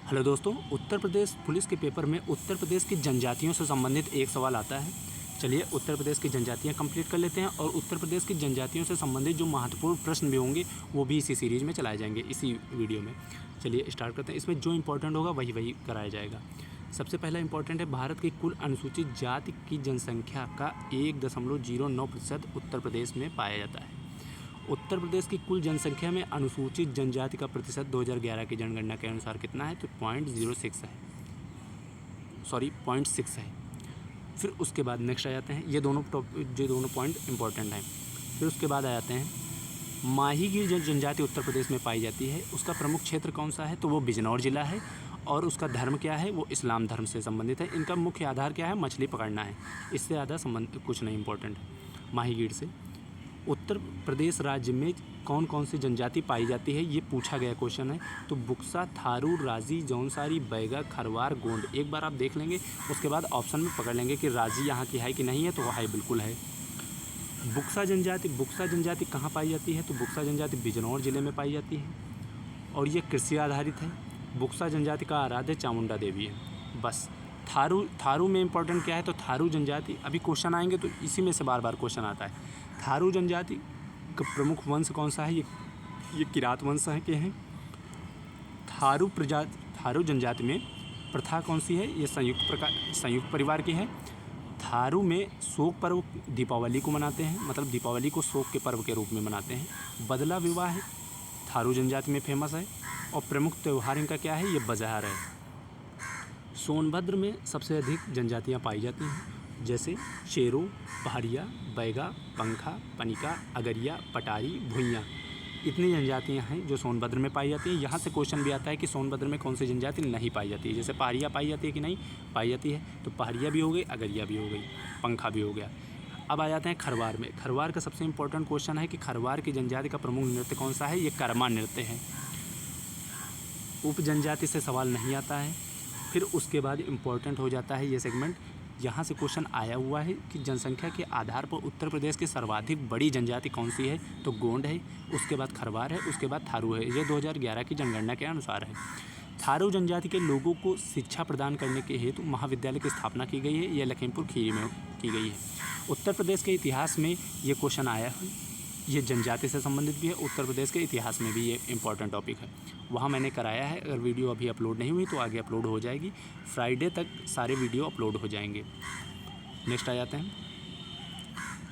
Hello दोस्तों, Uttar Pradesh police के paper में उत्तर प्रदेश की जनजातियों से संबंधित एक सवाल आता है। चलिए उत्तर प्रदेश की जनजातियां कंप्लीट कर लेते हैं और उत्तर प्रदेश की जनजातियों से संबंधित जो महत्वपूर्ण प्रश्न भी होंगे वो भी इसी सीरीज़ में चलाए जाएंगे इसी वीडियो में। चलिए स्टार्ट करते हैं। इसमें जो इंपॉर्टेंट होगा वही कराया जाएगा। सबसे पहला इंपॉर्टेंट है, भारत की कुल अनुसूचित जाति की जनसंख्या का 1.09% उत्तर प्रदेश में पाया जाता है। उत्तर प्रदेश की कुल जनसंख्या में अनुसूचित जनजाति का प्रतिशत 2011 की जनगणना के अनुसार कितना है? तो 0.06 है, 0.6 है। फिर उसके बाद नेक्स्ट आ जाते हैं, ये दोनों पॉइंट इंपॉर्टेंट हैं। फिर उसके बाद आ जाते हैं, माहीगीर जो जनजाति उत्तर प्रदेश में पाई जाती है उसका प्रमुख क्षेत्र कौन सा है? तो वो बिजनौर जिला है। और उसका धर्म क्या है? वो इस्लाम धर्म से संबंधित है। इनका मुख्य आधार क्या है? मछली पकड़ना है। इससे ज़्यादा संबंध कुछ नहीं इंपॉर्टेंट है माहीगीर से। उत्तर प्रदेश राज्य में कौन कौन सी जनजाति पाई जाती है, ये पूछा गया क्वेश्चन है। तो बुक्सा, थारू, राजी, जौनसारी, बैगा, खरवार, गोंड। एक बार आप देख लेंगे, उसके बाद ऑप्शन में पकड़ लेंगे कि राजी यहाँ की है कि नहीं है। तो है, बिल्कुल है। बुक्सा जनजाति कहाँ पाई जाती है? तो बुक्सा जनजाति बिजनौर जिले में पाई जाती है और ये कृषि आधारित है। बुक्सा जनजाति का आराध्य चामुंडा देवी है। बस। थारू में इंपॉर्टेंट क्या है? तो थारू जनजाति, अभी क्वेश्चन आएंगे तो इसी में से बार बार क्वेश्चन आता है। थारू जनजाति का प्रमुख वंश कौन सा है? ये किरात वंश के हैं। थारू जनजाति में प्रथा कौन सी है? ये संयुक्त परिवार की है। थारू में शोक पर्व दीपावली को मनाते हैं, मतलब दीपावली को शोक के पर्व के रूप में मनाते हैं। बदला विवाह है, थारू जनजाति में फेमस है। और प्रमुख त्यौहार इनका क्या है? ये बजहर है। सोनभद्र में सबसे अधिक जनजातियाँ पाई जाती हैं, जैसे शेरो, पहाड़िया, बैगा, पंखा, पनिका, अगरिया, पटारी, भुइयाँ। इतनी जनजातियाँ हैं जो सोनभद्र में पाई जाती हैं। यहाँ से क्वेश्चन भी आता है कि सोनभद्र में कौन सी जनजाति नहीं पाई जाती है। जैसे पहाड़िया पाई जाती है कि नहीं पाई जाती है? तो पहाड़िया भी हो गई, अगरिया भी हो गई, पंखा भी हो गया। अब आ जाते हैं खरवार में। खरवार का सबसे इंपॉर्टेंट क्वेश्चन है कि खरवार की जनजाति का प्रमुख नृत्य कौन सा है? ये कर्मा नृत्य है। उप जनजाति से सवाल नहीं आता है। फिर उसके बाद इम्पोर्टेंट हो जाता है ये सेगमेंट। यहाँ से क्वेश्चन आया हुआ है कि जनसंख्या के आधार पर उत्तर प्रदेश की सर्वाधिक बड़ी जनजाति कौन सी है? तो गोंड है, उसके बाद खरवार है, उसके बाद थारू है। ये 2011 की जनगणना के अनुसार है। थारू जनजाति के लोगों को शिक्षा प्रदान करने के हेतु महाविद्यालय की स्थापना की गई है। यह लखीमपुर खीरी में की गई है। उत्तर प्रदेश के इतिहास में ये क्वेश्चन आया है। ये जनजाति से संबंधित भी है। उत्तर प्रदेश के इतिहास में भी ये इंपॉर्टेंट टॉपिक है, वहाँ मैंने कराया है। अगर वीडियो अभी अपलोड नहीं हुई तो आगे अपलोड हो जाएगी। फ्राइडे तक सारे वीडियो अपलोड हो जाएंगे। नेक्स्ट आ जाते हैं,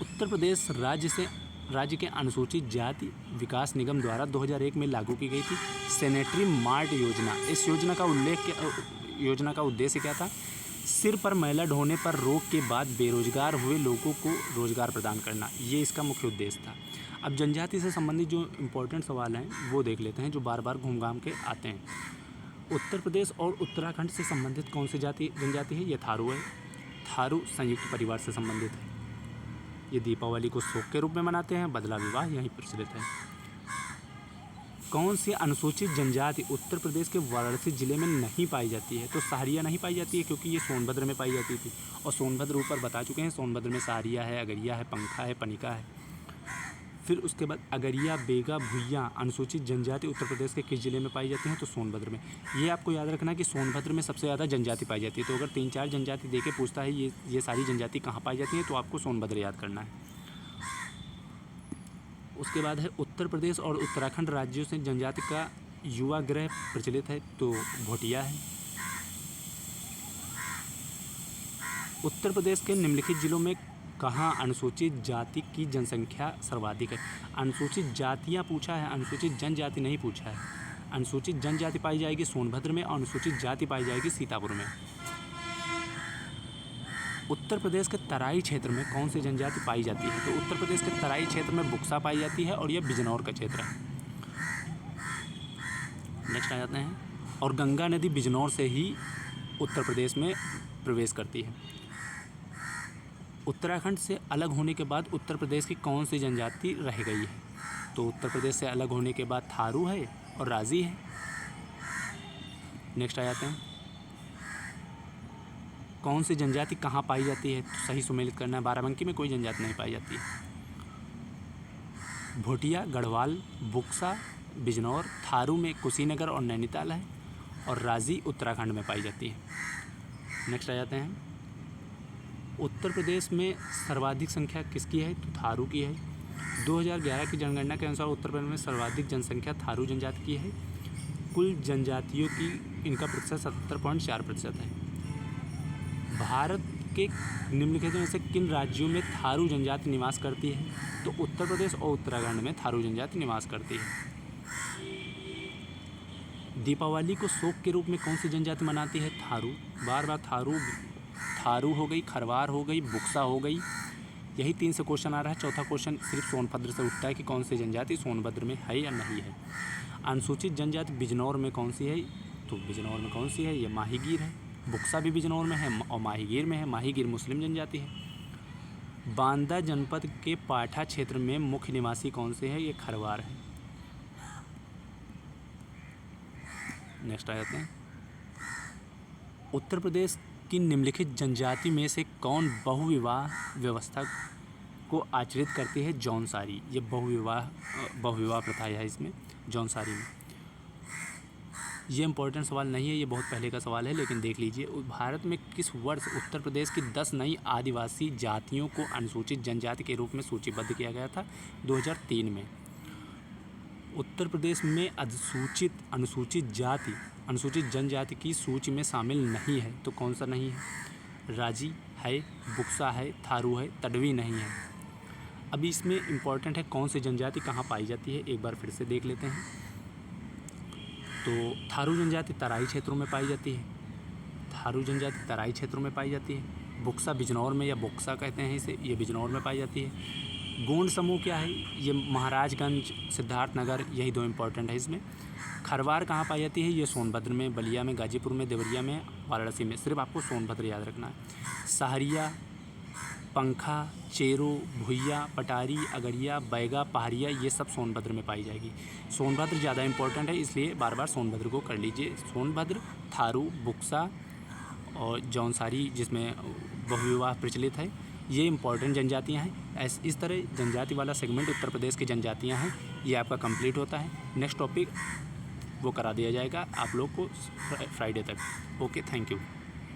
उत्तर प्रदेश राज्य के अनुसूचित जाति विकास निगम द्वारा 2001 में लागू की गई थी सैनिटरी मार्ट योजना। इस योजना का उद्देश्य क्या था? सिर पर मैला ढोने पर रोक के बाद बेरोजगार हुए लोगों को रोजगार प्रदान करना, ये इसका मुख्य उद्देश्य था। अब जनजाति से संबंधित जो इम्पोर्टेंट सवाल हैं वो देख लेते हैं, जो बार बार घूम घाम के आते हैं। उत्तर प्रदेश और उत्तराखंड से संबंधित कौन सी जनजाति है? ये थारू है। थारू संयुक्त परिवार से संबंधित है। ये दीपावली को शोक के रूप में मनाते हैं। बदला विवाह यहीं प्रचलित है। कौन सी अनुसूचित जनजाति उत्तर प्रदेश के वाराणसी जिले में नहीं पाई जाती है? तो सहारिया नहीं पाई जाती है, क्योंकि ये सोनभद्र में पाई जाती थी। और सोनभद्र ऊपर बता चुके हैं, सोनभद्र में सहारिया है, अगरिया है, पंखा है, पनिका है। फिर उसके बाद अगरिया, बेगा, भुइयाँ अनुसूचित जनजाति उत्तर प्रदेश के किस जिले में पाई जाती हैं? तो सोनभद्र में। ये आपको याद रखना है कि सोनभद्र में सबसे ज़्यादा जनजाति पाई जाती है। तो अगर 3-4 जनजाति दे के पूछता है ये सारी जनजाति कहाँ पाई जाती हैं, तो आपको सोनभद्र याद करना है। उसके बाद है, उत्तर प्रदेश और उत्तराखंड राज्यों से जनजाति का युवा गृह प्रचलित है। तो भोटिया है। उत्तर प्रदेश के निम्नलिखित जिलों में कहाँ अनुसूचित जाति की जनसंख्या सर्वाधिक है? अनुसूचित जातियाँ पूछा है, अनुसूचित जनजाति नहीं पूछा है। अनुसूचित जनजाति पाई जाएगी सोनभद्र में और अनुसूचित जाति पाई जाएगी सीतापुर में। उत्तर प्रदेश के तराई क्षेत्र में कौन सी जनजाति पाई जाती है? तो उत्तर प्रदेश के तराई क्षेत्र में बुक्सा पाई जाती है और यह बिजनौर का क्षेत्र है। नेक्स्ट आ जाते हैं, और गंगा नदी बिजनौर से ही उत्तर प्रदेश में प्रवेश करती है। उत्तराखंड से अलग होने के बाद उत्तर प्रदेश की कौन सी जनजाति रह गई है? तो उत्तर प्रदेश से अलग होने के बाद थारू है और राजी है। नेक्स्ट आ जाते हैं, कौन सी जनजाति कहाँ पाई जाती है? तो सही सुमेलित करना है। बाराबंकी में कोई जनजाति नहीं पाई जाती है। भोटिया, गढ़वाल, बुक्सा, बिजनौर, थारू में कुशीनगर और नैनीताल है। और राजी उत्तराखंड में पाई जाती है। नेक्स्ट आ जाते हैं, उत्तर प्रदेश में सर्वाधिक संख्या किसकी है? तो थारू की है। 2011 की जनगणना के अनुसार उत्तर प्रदेश में सर्वाधिक जनसंख्या थारू जनजाति की है। कुल जनजातियों की इनका प्रतिशत 70.4% है। भारत के निम्नलिखित में से किन राज्यों में थारू जनजाति निवास करती है? तो उत्तर प्रदेश और उत्तराखंड में थारू जनजाति निवास करती है। दीपावली को शोक के रूप में कौन सी जनजाति मनाती है? थारू। बार बार थारू हो गई, खरवार हो गई, बुक्सा हो गई, यही 3 से क्वेश्चन आ रहा है। चौथा क्वेश्चन सिर्फ सोनभद्र से उठता है कि कौन सी जनजाति सोनभद्र में है या नहीं है। अनुसूचित जनजाति बिजनौर में कौन सी है? तो बिजनौर में कौन सी है? ये माहीगीर है। बुक्सा भी बिजनौर में है और माहीगीर में है। माहीगीर मुस्लिम जनजाति है। बांदा जनपद के पाठा क्षेत्र में मुख्य निवासी कौन से है? ये खरवार है। नेक्स्ट आ जाते हैं, उत्तर प्रदेश की निम्नलिखित जनजाति में से कौन बहुविवाह व्यवस्था को आचरित करती है? जौनसारी। ये बहुविवाह प्रथा है इसमें, जौनसारी में। ये इंपॉर्टेंट सवाल नहीं है, ये बहुत पहले का सवाल है, लेकिन देख लीजिए। भारत में किस वर्ष उत्तर प्रदेश की 10 नई आदिवासी जातियों को अनुसूचित जनजाति के रूप में सूचीबद्ध किया गया था? 2003 में। उत्तर प्रदेश में अनुसूचित जनजाति की सूची में शामिल नहीं है, तो कौन सा नहीं है? राजी है, बुक्सा है, थारू है, तडवी नहीं है। अभी इसमें इम्पॉर्टेंट है कौन सी जनजाति कहाँ पाई जाती है, एक बार फिर से देख लेते हैं। तो थारू जनजाति तराई क्षेत्रों में पाई जाती है। बुक्सा बिजनौर में, या बुक्सा कहते हैं इसे, ये बिजनौर में पाई जाती है। गोंड समूह क्या है? ये महाराजगंज, सिद्धार्थनगर, यही 2 इंपॉर्टेंट है इसमें। खरवार कहाँ पाई जाती है? ये सोनभद्र में, बलिया में, गाजीपुर में, देवरिया में, वाराणसी में। सिर्फ आपको सोनभद्र याद रखना है। सहरिया, पंखा, चेरो, भुइया, पटारी, अगरिया, बैगा, पहाड़िया, ये सब सोनभद्र में पाई जाएगी। सोनभद्र ज़्यादा इंपॉर्टेंट है, इसलिए बार बार सोनभद्र को कर लीजिए। सोनभद्र, थारू, बुक्सा और जौनसारी जिसमें बहुविवाह प्रचलित है, ये इंपॉर्टेंट जनजातियां हैं। इस तरह जनजाति वाला सेगमेंट उत्तर प्रदेश की जनजातियां हैं, ये आपका कंप्लीट होता है। नेक्स्ट टॉपिक वो करा दिया जाएगा आप लोग को फ्राइडे तक। Okay, thank you.